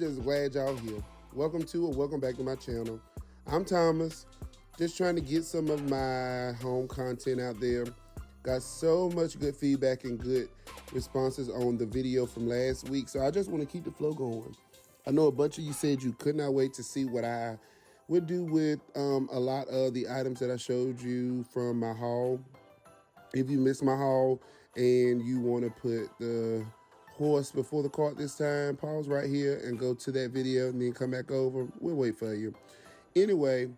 just glad y'all here. Welcome to or welcome back to my channel. I'm Thomas, just trying to get some of my home content out there. Got so much good feedback and good responses on the video from last week, so I just want to keep the flow going. I know a bunch of you said you could not wait to see what I would do with a lot of the items that I showed you from my haul. If you missed my haul and you want to put the horse before the cart this time, pause right here and go to that video and then come back over. We'll wait for you. Anyway,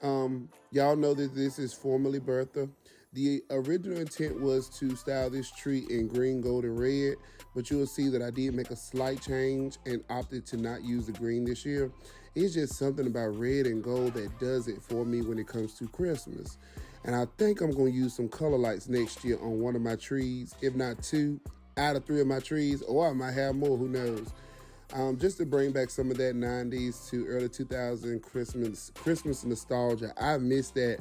y'all know that this is formerly Bertha. The original intent was to style this tree in green, gold, and red, but you'll see that I did make a slight change and opted to not use the green this year. It's just something about red and gold that does it for me when it comes to Christmas. And I think I'm going to use some color lights next year on one of my trees, if not 2 out of 3 of my trees, or I might have more, who knows. Just to bring back some of that 90s to early 2000 Christmas nostalgia. I miss that.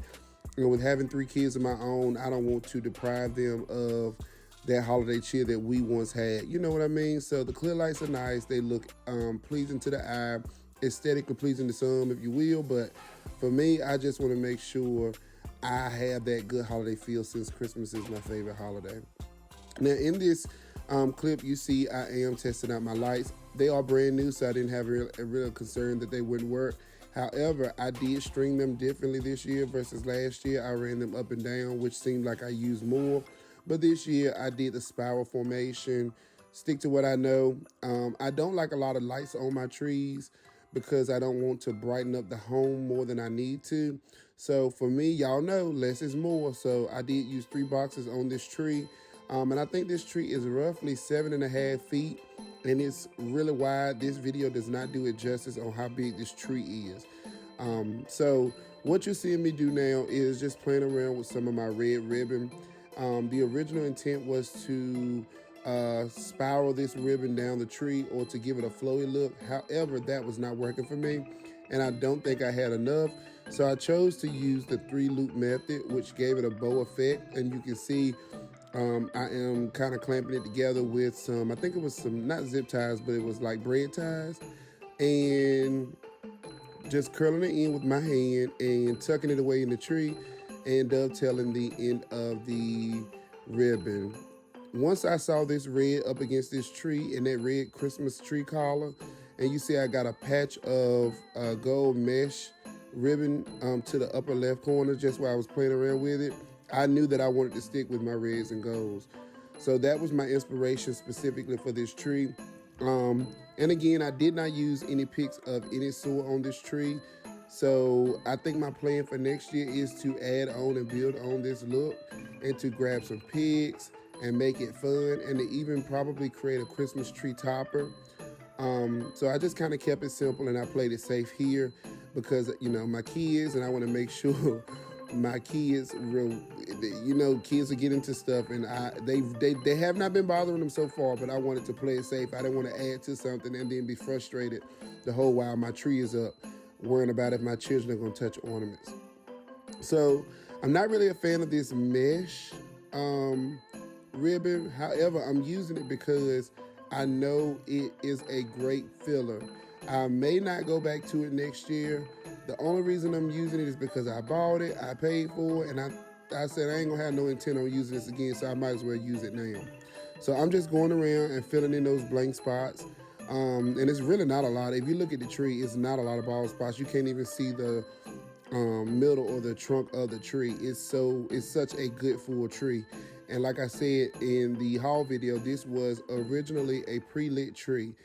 With having 3 kids of my own, I don't want to deprive them of that holiday cheer that we once had. You know what I mean? So the clear lights are nice. They look pleasing to the eye, aesthetically pleasing to some, if you will. But for me, I just want to make sure I have that good holiday feel, since Christmas is my favorite holiday. Now, in this clip, you see I am testing out my lights. They are brand new, so I didn't have a real concern that they wouldn't work. However, I did string them differently this year versus last year. I ran them up and down, which seemed like I used more. But this year, I did the spiral formation. Stick to what I know. I don't like a lot of lights on my trees because I don't want to brighten up the home more than I need to. So for me, y'all know, less is more. So I did use 3 boxes on this tree. And I think this tree is roughly 7.5 feet. And it's really wide. This video does not do it justice on how big this tree is. So what you're seeing me do now is just playing around with some of my red ribbon. The original intent was to spiral this ribbon down the tree or to give it a flowy look. However, that was not working for me, and I don't think I had enough. So I chose to use the 3-loop method, which gave it a bow effect. And you can see I am kind of clamping it together with some, I think it was some, not zip ties, but it was like braid ties, and just curling it in with my hand and tucking it away in the tree and dovetailing the end of the ribbon. Once I saw this red up against this tree and that red Christmas tree collar, and you see I got a patch of gold mesh ribbon to the upper left corner just while I was playing around with it, I knew that I wanted to stick with my reds and golds. So that was my inspiration specifically for this tree. And again, I did not use any pics of any sort on this tree. So I think my plan for next year is to add on and build on this look and to grab some pigs and make it fun, and to even probably create a Christmas tree topper. So I just kind of kept it simple and I played it safe here because, you know, my kids, and I want to make sure my kids, kids will get into stuff, and they have not been bothering them so far, but I wanted to play it safe. I didn't want to add to something and then be frustrated the whole while my tree is up, worrying about if my children are going to touch ornaments. So I'm not really a fan of this mesh ribbon. However, I'm using it because I know it is a great filler. I may not go back to it next year. The only reason I'm using it is because I bought it, I paid for it, and I said I ain't gonna have no intent on using this again, so I might as well use it now. So I'm just going around and filling in those blank spots. And it's really not a lot. If you look at the tree, it's not a lot of bald spots. You can't even see the middle or the trunk of the tree. It's such a good full tree. And like I said in the haul video, this was originally a pre-lit tree,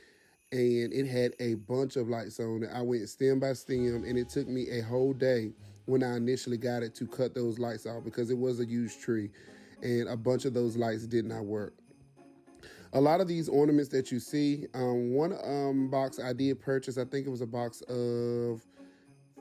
and it had a bunch of lights on it. I went stem by stem, and it took me a whole day when I initially got it to cut those lights off because it was a huge tree, and a bunch of those lights did not work. A lot of these ornaments that you see, one box I did purchase, I think it was a box of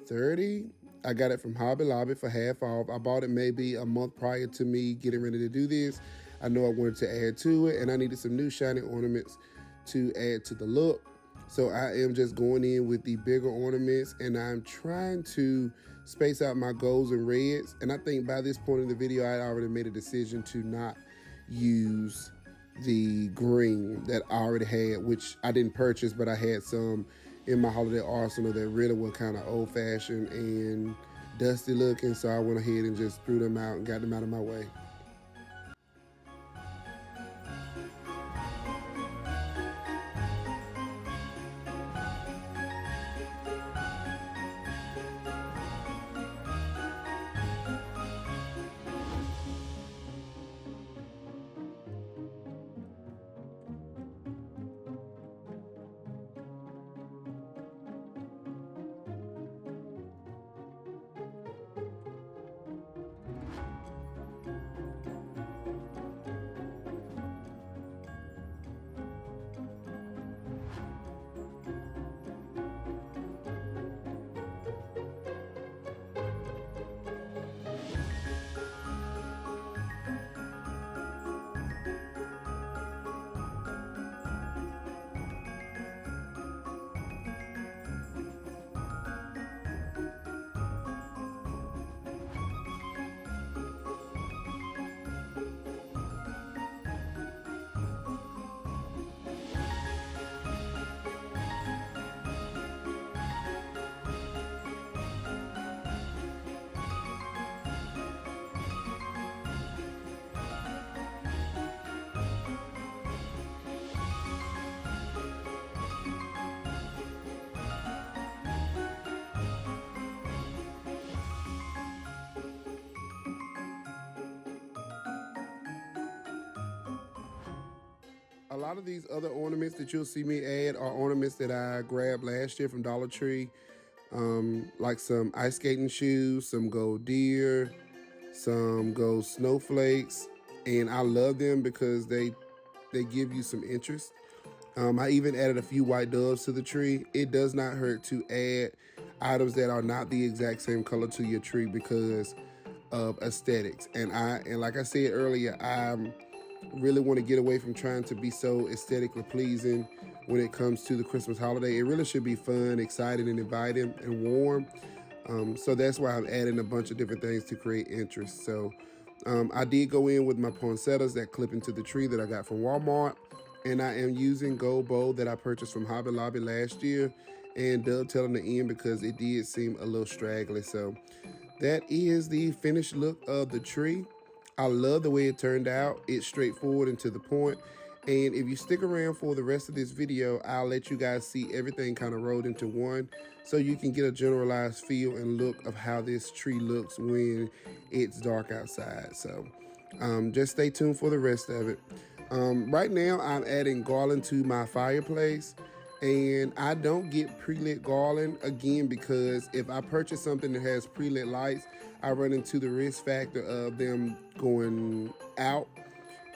30. I got it from Hobby Lobby for half off. I bought it maybe a month prior to me getting ready to do this. I know I wanted to add to it, and I needed some new shiny ornaments to add to the look. So I am just going in with the bigger ornaments, and I'm trying to space out my golds and reds. And I think by this point in the video, I already made a decision to not use the green that I already had, which I didn't purchase, but I had some in my holiday arsenal that really were kind of old-fashioned and dusty looking, so I went ahead and just threw them out and got them out of my way. A lot of these other ornaments that you'll see me add are ornaments that I grabbed last year from Dollar Tree, like some ice skating shoes, some gold deer, some gold snowflakes, and I love them because they give you some interest. I even added a few white doves to the tree. It does not hurt to add items that are not the exact same color to your tree because of aesthetics. And like I said earlier, I really want to get away from trying to be so aesthetically pleasing when it comes to the Christmas holiday. It really should be fun, exciting, and inviting and warm. So that's why I'm adding a bunch of different things to create interest. So I did go in with my poinsettias that clip into the tree that I got from Walmart. And I am using gold bow that I purchased from Hobby Lobby last year and dovetailing the end because it did seem a little straggly. So that is the finished look of the tree. I love the way it turned out. It's straightforward and to the point. And if you stick around for the rest of this video, I'll let you guys see everything kind of rolled into one so you can get a generalized feel and look of how this tree looks when it's dark outside. So just stay tuned for the rest of it. Right now, I'm adding garland to my fireplace. And I don't get pre-lit garland, again, because if I purchase something that has pre-lit lights, I run into the risk factor of them going out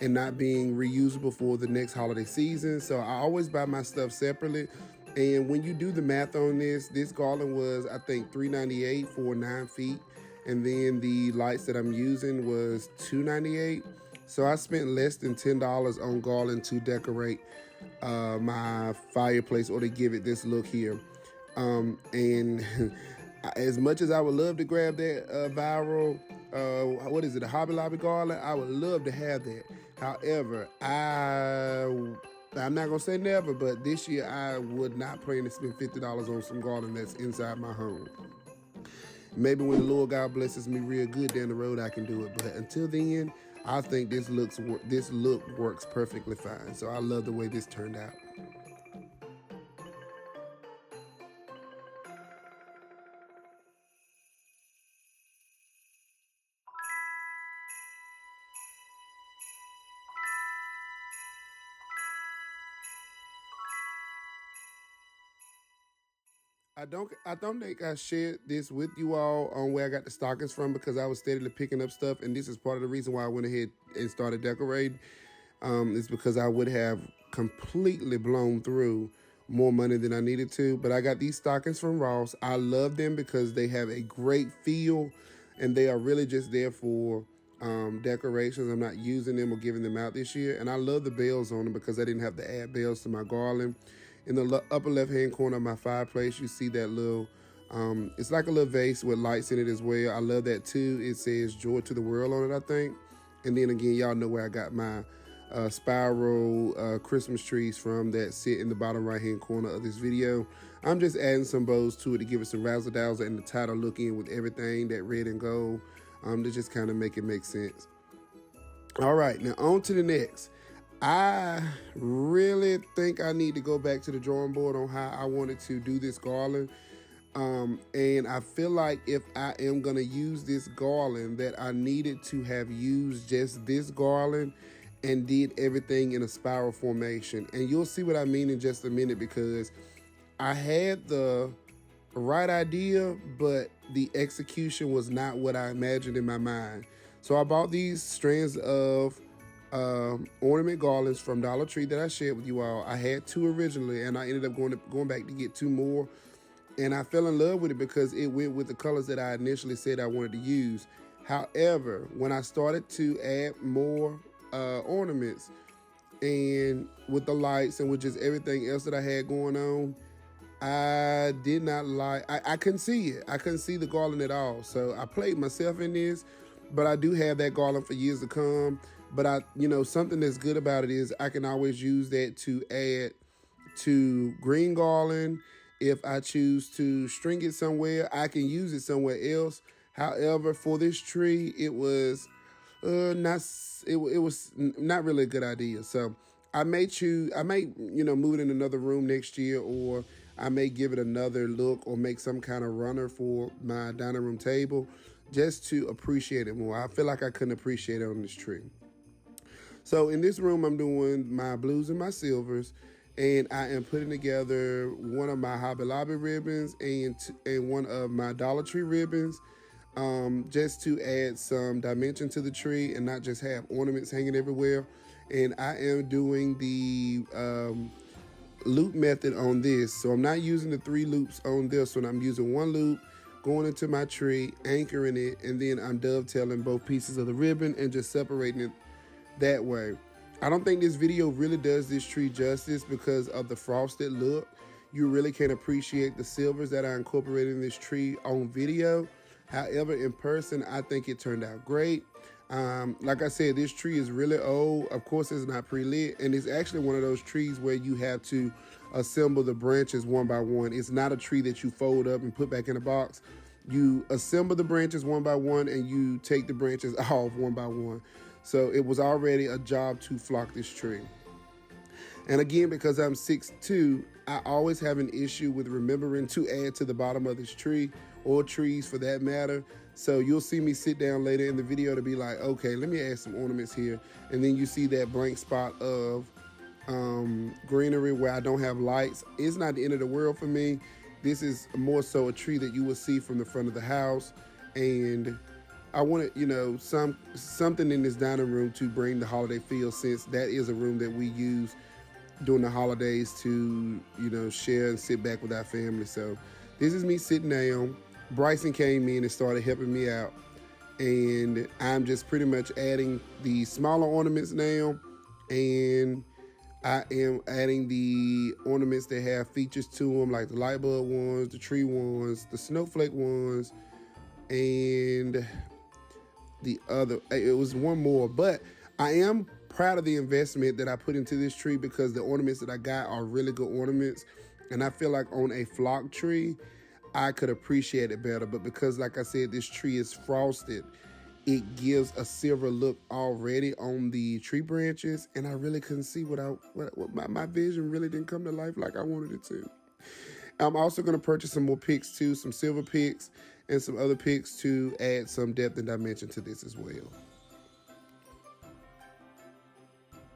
and not being reusable for the next holiday season. So I always buy my stuff separately. And when you do the math on this garland was, I think, $3.98 for 9 feet. And then the lights that I'm using was $2.98. So I spent less than $10 on garland to decorate my fireplace or to give it this look here. And as much as I would love to grab that viral, what is it, a Hobby Lobby garland, I would love to have that. However, I'm not gonna say never, but this year I would not plan to spend $50 on some garland that's inside my home. Maybe when the Lord God blesses me real good down the road, I can do it. But until then, I think this look works perfectly fine. So I love the way this turned out. I don't think I shared this with you all on where I got the stockings from because I was steadily picking up stuff, and this is part of the reason why I went ahead and started decorating. Is because I would have completely blown through more money than I needed to. But I got these stockings from Ross. I love them because they have a great feel, and they are really just there for decorations. I'm not using them or giving them out this year. And I love the bells on them because I didn't have to add bells to my garland. In the upper left-hand corner of my fireplace, you see that little, it's like a little vase with lights in it as well. I love that too. It says joy to the world on it, I think. And then again, y'all know where I got my spiral Christmas trees from that sit in the bottom right-hand corner of this video. I'm just adding some bows to it to give it some razzle dazzle and the tighter look in with everything, that red and gold, to just kind of make it make sense. All right, now on to the next. I really think I need to go back to the drawing board on how I wanted to do this garland. And I feel like if I am going to use this garland, that I needed to have used just this garland and did everything in a spiral formation. And you'll see what I mean in just a minute, because I had the right idea, but the execution was not what I imagined in my mind. So I bought these strands of ornament garlands from Dollar Tree that I shared with you all. I had 2 originally, and I ended up going back to get 2 more. And I fell in love with it because it went with the colors that I initially said I wanted to use. However, when I started to add more ornaments, and with the lights and with just everything else that I had going on, I did not like, I couldn't see it. I couldn't see the garland at all. So I played myself in this, but I do have that garland for years to come. But something that's good about it is I can always use that to add to green garland. If I choose to string it somewhere, I can use it somewhere else. However, for this tree, it was not really a good idea. So I may move it in another room next year, or I may give it another look, or make some kind of runner for my dining room table just to appreciate it more. I feel like I couldn't appreciate it on this tree. So in this room, I'm doing my blues and my silvers, and I am putting together one of my Hobby Lobby ribbons and one of my Dollar Tree ribbons, just to add some dimension to the tree and not just have ornaments hanging everywhere. And I am doing the loop method on this. So I'm not using the 3 loops on this one. I'm using 1 loop, going into my tree, anchoring it, and then I'm dovetailing both pieces of the ribbon and just separating it that way. I don't think this video really does this tree justice because of the frosted look. You really can't appreciate the silvers that I incorporated in this tree on video. However, in person, I think it turned out great. Like I said, this tree is really old. Of course, it's not pre-lit, and it's actually one of those trees where you have to assemble the branches one by one. It's not a tree that you fold up and put back in a box. You assemble the branches one by one, and you take the branches off one by one. So it was already a job to flock this tree. And again, because I'm 6'2", I always have an issue with remembering to add to the bottom of this tree, or trees for that matter. So you'll see me sit down later in the video to be like, okay, let me add some ornaments here. And then you see that blank spot of greenery where I don't have lights. It's not the end of the world for me. This is more so a tree that you will see from the front of the house. And I wanted, something in this dining room to bring the holiday feel, since that is a room that we use during the holidays to, share and sit back with our family. So this is me sitting down. Bryson came in and started helping me out. And I'm just pretty much adding the smaller ornaments now. And I am adding the ornaments that have features to them, like the light bulb ones, the tree ones, the snowflake ones, and it was one more. But I am proud of the investment that I put into this tree, because the ornaments that I got are really good ornaments. And I feel like on a flock tree, I could appreciate it better. But because, like I said, this tree is frosted, it gives a silver look already on the tree branches. And I really couldn't see what my vision really didn't come to life like I wanted it to. I'm also going to purchase some more picks too, some silver picks and some other picks to add some depth and dimension to this as well.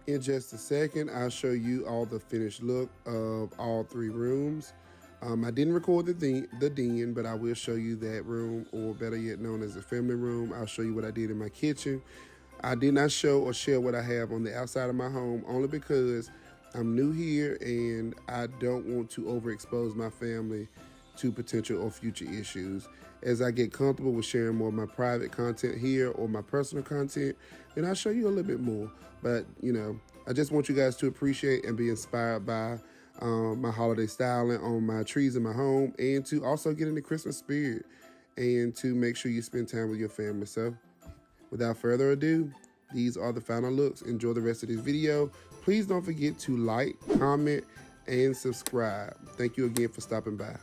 In just a second, I'll show you all the finished look of all 3 rooms. I didn't record the den, but I will show you that room, or better yet known as the family room. I'll show you what I did in my kitchen. I did not show or share what I have on the outside of my home, only because I'm new here and I don't want to overexpose my family to potential or future issues. As I get comfortable with sharing more of my private content here, or my personal content, then I'll show you a little bit more. But, I just want you guys to appreciate and be inspired by my holiday styling on my trees in my home, and to also get in the Christmas spirit, and to make sure you spend time with your family. So without further ado, these are the final looks. Enjoy the rest of this video. Please don't forget to like, comment, and subscribe. Thank you again for stopping by.